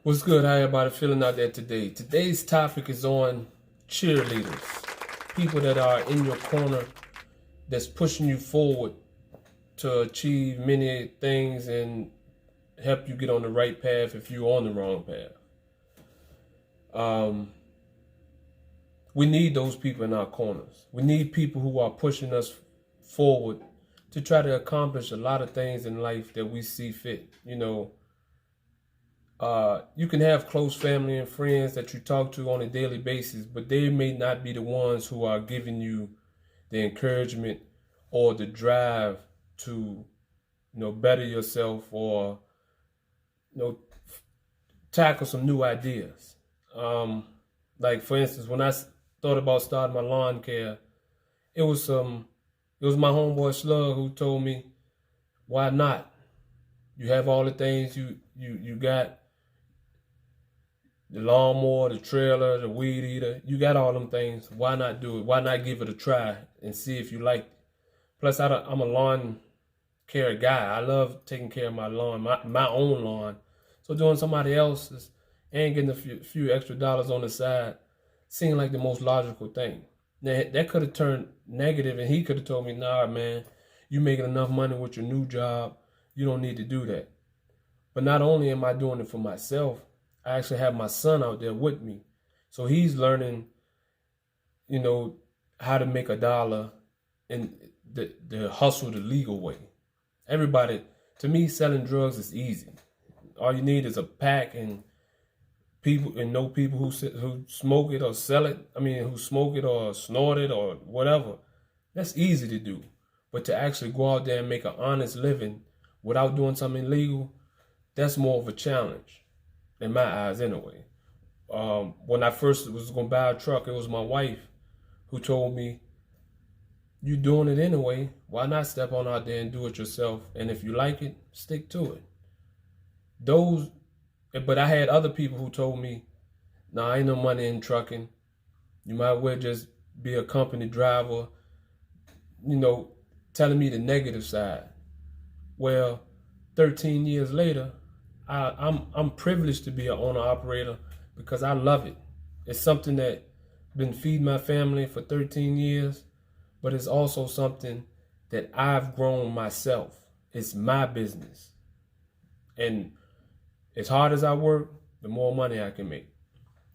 What's good? How everybody feeling out there today? Today's topic is on cheerleaders. People that are in your corner that's pushing you forward to achieve many things and help you get on the right path if you're on the wrong path. Um, we need those people in our corners. We need people who are pushing us forward to try to accomplish a lot of things in life that we see fit. You can have close family and friends that you talk to on a daily basis, but they may not be the ones who are giving you the encouragement or the drive to, better yourself or, tackle some new ideas. Like for instance, when I thought about starting my lawn care, it was my homeboy Slug who told me, why not? You have all the things you got. The lawnmower, the trailer, the weed eater, you got all them things. Why not do it? Why not give it a try and see if you like it? Plus, I'm a lawn care guy. I love taking care of my lawn, my own lawn. So doing somebody else's and getting a few extra dollars on the side seemed like the most logical thing. Now, that could have turned negative, and he could have told me, nah, man, you making enough money with your new job. You don't need to do that. But not only am I doing it for myself, I actually have my son out there with me. So he's learning, how to make a dollar and the hustle the legal way. Everybody, to me, selling drugs is easy. All you need is a pack and know people who smoke it or sell it. Who smoke it or snort it or whatever. That's easy to do. But to actually go out there and make an honest living without doing something illegal, that's more of a challenge. In my eyes, anyway. When I first was going to buy a truck, it was my wife who told me, you doing it anyway, why not step on out there and do it yourself? And if you like it, stick to it. But I had other people who told me, nah, ain't no money in trucking. You might well just be a company driver, telling me the negative side. Well, 13 years later, I'm privileged to be an owner operator because I love it. It's something that been feeding my family for 13 years, but it's also something that I've grown myself. It's my business. And as hard as I work, the more money I can make.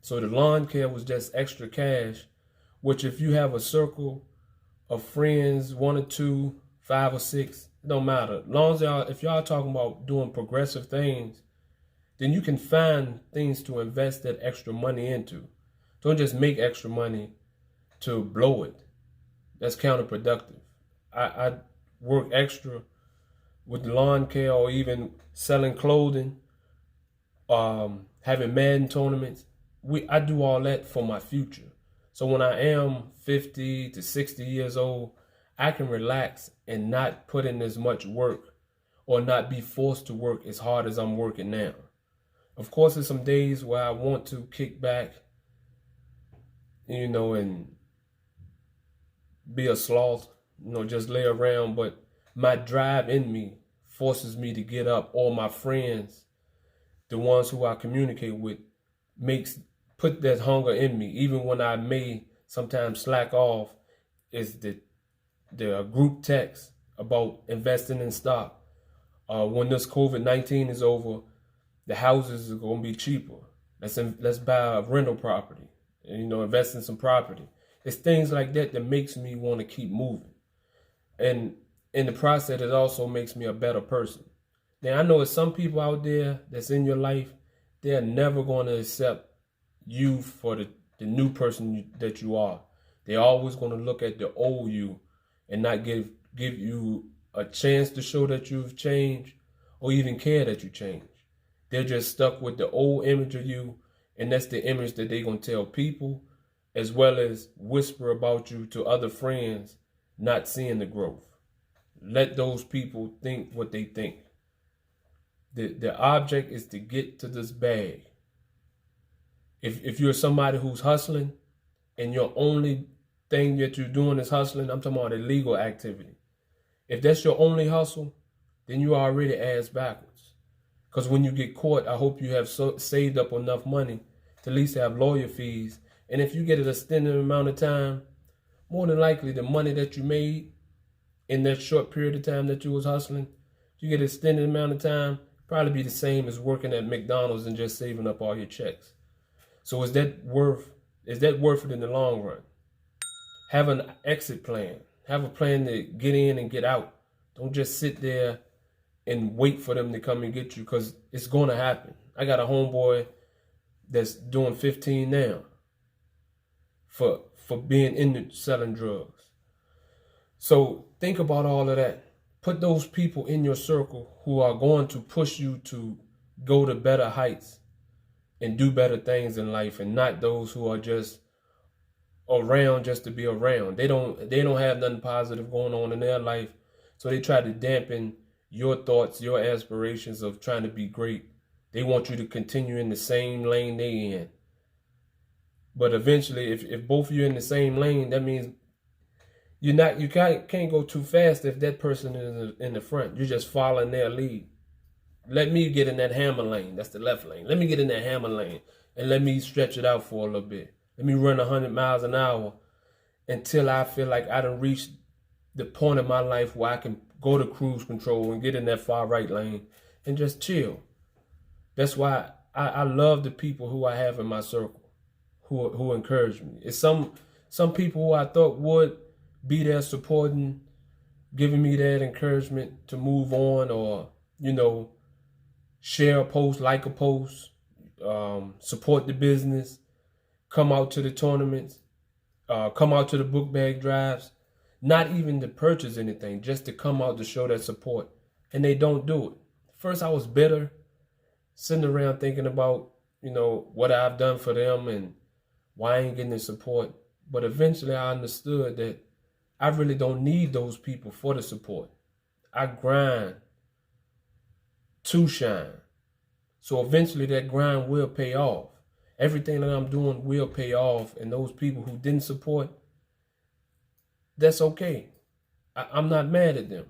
So the lawn care was just extra cash, which if you have a circle of friends, 1 or 2, 5 or 6, it don't matter. As long as if y'all talking about doing progressive things, then you can find things to invest that extra money into. Don't just make extra money to blow it. That's counterproductive. I work extra with lawn care or even selling clothing, having Madden tournaments. I do all that for my future. So when I am 50 to 60 years old, I can relax and not put in as much work or not be forced to work as hard as I'm working now. Of course, there's some days where I want to kick back, and be a sloth, just lay around. But my drive in me forces me to get up. Or my friends, the ones who I communicate with, put that hunger in me. Even when I may sometimes slack off, is the group text about investing in stock. When this COVID-19 is over, the houses are going to be cheaper. Let's buy a rental property and, invest in some property. It's things like that that makes me want to keep moving. And in the process, it also makes me a better person. Now, I know there's some people out there that's in your life, they're never going to accept you for the new person that you are. They're always going to look at the old you and not give you a chance to show that you've changed or even care that you changed. They're just stuck with the old image of you, and that's the image that they're going to tell people, as well as whisper about you to other friends, not seeing the growth. Let those people think what they think. The object is to get to this bag. If you're somebody who's hustling and your only thing that you're doing is hustling, I'm talking about illegal activity. If that's your only hustle, then you already ass backwards. Because when you get caught, I hope you have saved up enough money to at least have lawyer fees. And if you get an extended amount of time, more than likely the money that you made in that short period of time that you was hustling, you get an extended amount of time, probably be the same as working at McDonald's and just saving up all your checks. So is that worth it in the long run? Have an exit plan. Have a plan to get in and get out. Don't just sit there and wait for them to come and get you, because it's going to happen. I got a homeboy that's doing 15 now for being into selling drugs. So think about all of that. Put those people in your circle who are going to push you to go to better heights and do better things in life, and not those who are just around just to be around. They don't have nothing positive going on in their life, so they try to dampen your thoughts, your aspirations of trying to be great. They want you to continue in the same lane they in. But eventually, if both of you in the same lane, that means you can't go too fast if that person is in the front. You're just following their lead. Let me get in that hammer lane. That's the left lane. Let me get in that hammer lane and let me stretch it out for a little bit. Let me run 100 miles an hour until I feel like I done reached the point of my life where I can go to cruise control and get in that far right lane and just chill. That's why I love the people who I have in my circle who encourage me. It's some people who I thought would be there supporting, giving me that encouragement to move on, or, share a post, like a post, support the business, come out to the tournaments, come out to the book bag drives, not even to purchase anything, just to come out to show that support. And they don't do it. First, I was bitter, sitting around thinking about, what I've done for them and why I ain't getting the support. But eventually I understood that I really don't need those people for the support. I grind to shine. So eventually that grind will pay off. Everything that I'm doing will pay off. And those people who didn't support, that's okay. I'm not mad at them.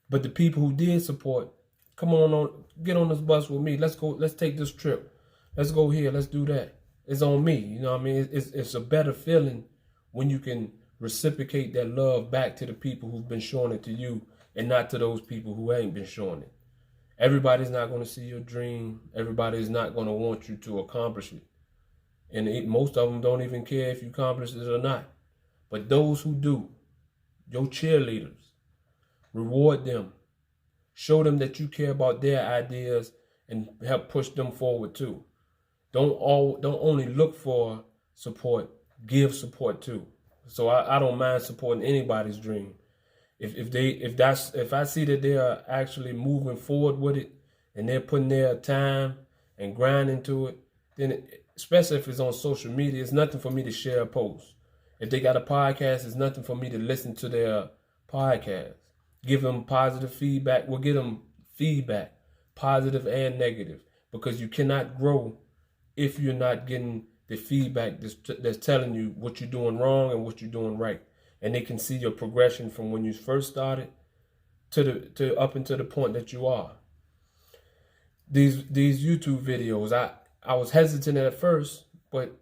But the people who did support, come on, get on this bus with me. Let's go. Let's take this trip. Let's go here. Let's do that. It's on me. You know what I mean? It's a better feeling when you can reciprocate that love back to the people who've been showing it to you, and not to those people who ain't been showing it. Everybody's not going to see your dream. Everybody's not going to want you to accomplish it. And most of them don't even care if you accomplish it or not. But those who do, your cheerleaders, reward them. Show them that you care about their ideas and help push them forward too. Don't only look for support, give support too. So I don't mind supporting anybody's dream. If I see that they are actually moving forward with it and they're putting their time and grind into it, then especially if it's on social media, it's nothing for me to share a post. If they got a podcast, it's nothing for me to listen to their podcast. Give them positive feedback. We'll give them feedback, positive and negative, because you cannot grow if you're not getting the feedback that's telling you what you're doing wrong and what you're doing right. And they can see your progression from when you first started to up until the point that you are. These YouTube videos, I was hesitant at first, but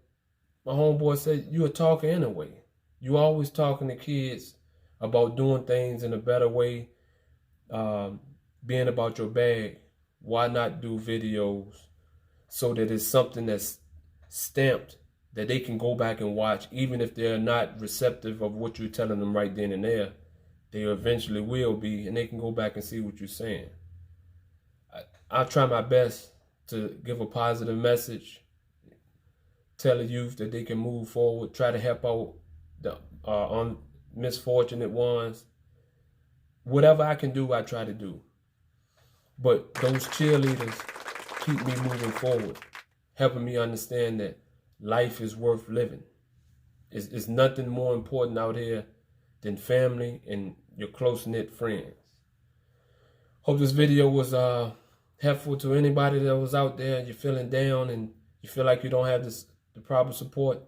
my homeboy said, "You a talker anyway. You always talking to kids about doing things in a better way, being about your bag. Why not do videos so that it's something that's stamped that they can go back and watch, even if they're not receptive of what you're telling them right then and there. They eventually will be, and they can go back and see what you're saying." I'll try my best to give a positive message, tell the youth that they can move forward, try to help out the misfortunate ones. Whatever I can do, I try to do. But those cheerleaders keep me moving forward, helping me understand that life is worth living. It's nothing more important out here than family and your close-knit friends. Hope this video was helpful to anybody that was out there. You're feeling down and you feel like you don't have the proper support.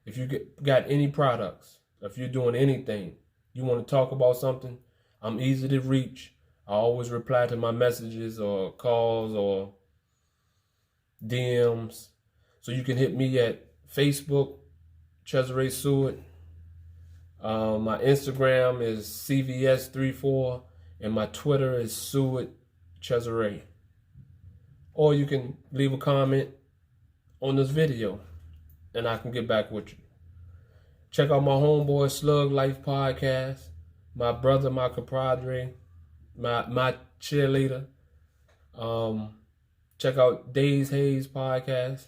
If you got any products, if you're doing anything, you want to talk about something, I'm easy to reach. I always reply to my messages or calls or DMs. So you can hit me at Facebook, Cesare Seward. My Instagram is CVS34 and my Twitter is Seward Cesare. Or you can leave a comment on this video and I can get back with you. Check out my homeboy Slug Life podcast, my brother, my compadre, my cheerleader. Check out Days Hayes podcast.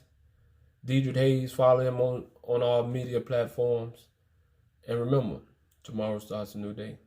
Deidre Hayes, follow him on all media platforms. And remember, tomorrow starts a new day.